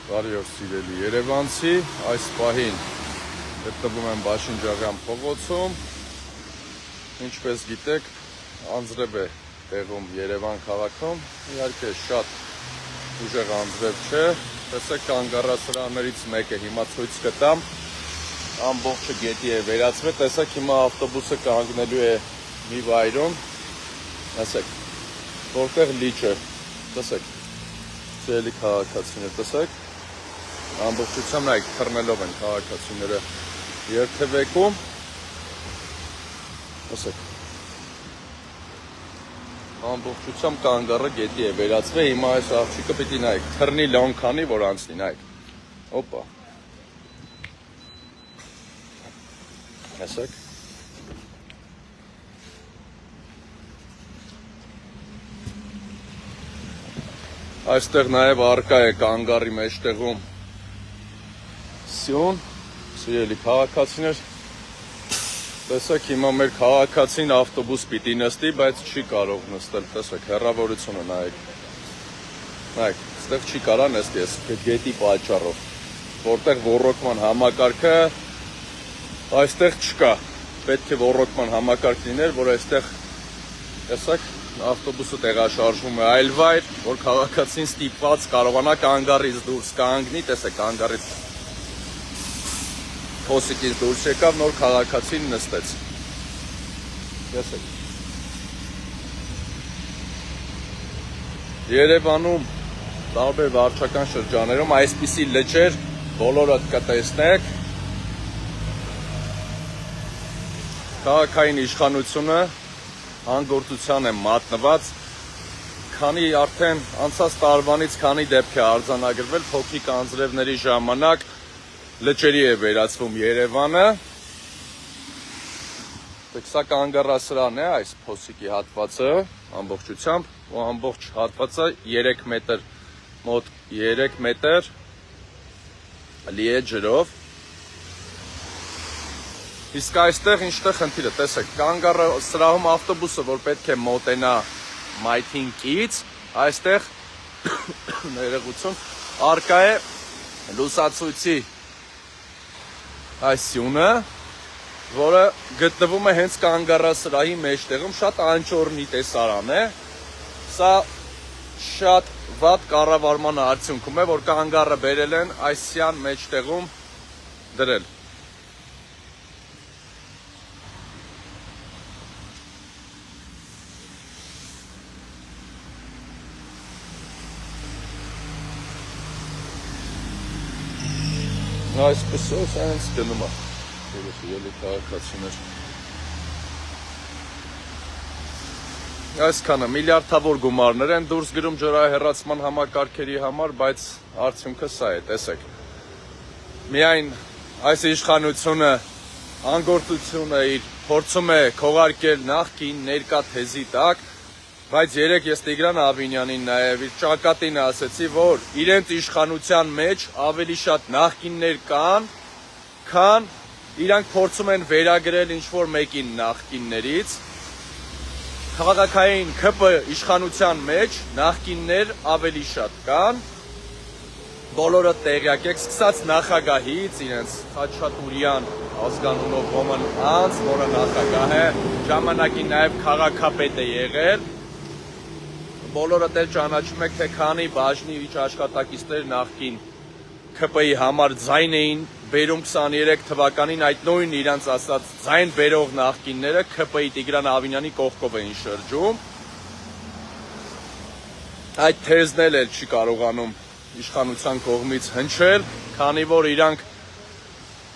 Բարի օր սիրելի երևանցի, այս պահին գտնվում եմ Բաշինջարյան փողոցում, ինչպես գիտեք, անձրև է տեղում Երևան քաղաքում, իհարկե շատ ուժեղ անձրև չէ, տեսեք կանգառասրահներից մեկը հիմա ցույց կտամ, ամբողջը գետի է վերածվել, տեսեք հիմա ավտոբուսը կանգնելու է մի վայրում, տեսեք, որտեղ լիճ է, տեսեք, սիրելի քաղաքացիներ, տեսեք, ամբողջությամբ նայեք թռնելով են քաղաքացիները երթևեկում, տեսեք, ամբողջությամբ կանգառը գետի է վերածվել, հիմա այս աղջիկը պիտի նայեք, թռնի լոն քանի, որ անցնի, նայեք, օպա, տեսեք, այստեղ նաև արկա է կանգառի մեջտեղում սյուն, սիրելի քաղաքացիներ, տեսեք հիմա մեր քաղաքացին ավտոբուս պիտի նստի, բայց չի կարող նստել, տեսեք, հեռավորությունը նայեք, նայեք, այստեղ չի կարա նստի, այս գետի պատճառով, որտեղ ոռոգման համակարգը այստեղ չկա, պետք է ոռոգման համակարգ լիներ, որ այստեղ, տեսեք, ավտոբուսը տեղաշարժվում է այլ վայր, որ քաղաքացին ստիպված կարողանա կանգառից դուրս կանգնի, տեսեք, կանգառից փոսիկից դուրս եկավ, նոր քաղաքացին նստեց, տեսեք, Երևանում տարբեր վարչական շրջաններում այսպիսի լճեր բոլորդ կտեսնեք, քաղաքային իշխանությունը հանգործության է մատնված, քանի արդեն անցած տարվանից քանի դեպք է արձանագրվել փոքրիկ անձրևների ժամանակ լճերի է վերածվում Երևանը, սա կանգառասրահն է այս փոսիկի հատվածը ամբողջությամբ, ու ամբողջ հատվածը 3 մետր, մոտ 3 մետր լի է ջրով, իսկ այստեղ ինչտեղ խնդիրը, տեսեք, կանգառասրահում ավտոբուսը, որ պետք է մոտենա մայթին կից, այստեղ ներողություն, արկա է լուսացույցի այս սյունը, որը գտնվում է հենց կանգառասրահի մեջտեղում, շատ անճոռնի տեսարան է, սա շատ վատ կառավարման արդյունքում է, որ կանգառը բերել են այս սյան մեջտեղում դրել։ Այսպես հենց գնում է, սիրելի քաղաքացիներ։ Այսքանը միլիարդավոր գումարներ են դուրս գրում ջրահեռացման համակարգերի համար, բայց արդյունքը սա է, տեսեք։ Միայն այս իշխանությունը անգործությունը իր փորձում է քողարկել նախկին ներկա թեզի տակ, բայց երեք ես Տիգրան Ավինյանին նաև իր ճակատին ասեցի, որ իրենց իշխանության մեջ ավելի շատ նախկիններ կան, քան իրանք փորձում են վերագրել ինչ-որ մեկին նախկիններից, քաղաքային ԿՊ իշխանության մեջ նախկիններ ավելի շատ կան, բոլորը տեղյակ եք, սկսած նախագահից, իրենց Խաչատուրյան ազգանունով ոմն անց, որը նախագահ է, ժամանակին նաև քաղաքապետ է եղել, բոլորը դեռ ճանաչում եք, թե քանի բաժնի աշխատակիցներ նախկին ԿՊ-ի համար ձայն էին բերում 23 թվականին, այդ նույն իրանց ասած ձայն բերող նախկինները ԿՊ-ի Տիգրան Ավինյանի կողքով էին շրջում, այդ թեզն էլ չի կարողանում իշխանության կողմից հնչել, քանի որ իրանք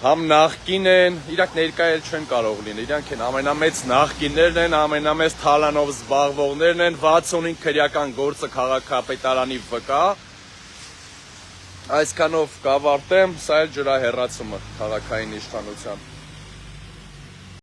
համ նախկին են, իրանք ներկա էլ չեն կարող լինել, իրանք են ամենամեծ նախկիններն են, ամենամեծ թալանով զբաղվողներն են, 65 քրեական գործը քաղաքապետարանի վկա, այսքանով կավարտեմ, սա էլ ջրահեռացումը քաղաքային իշխանության։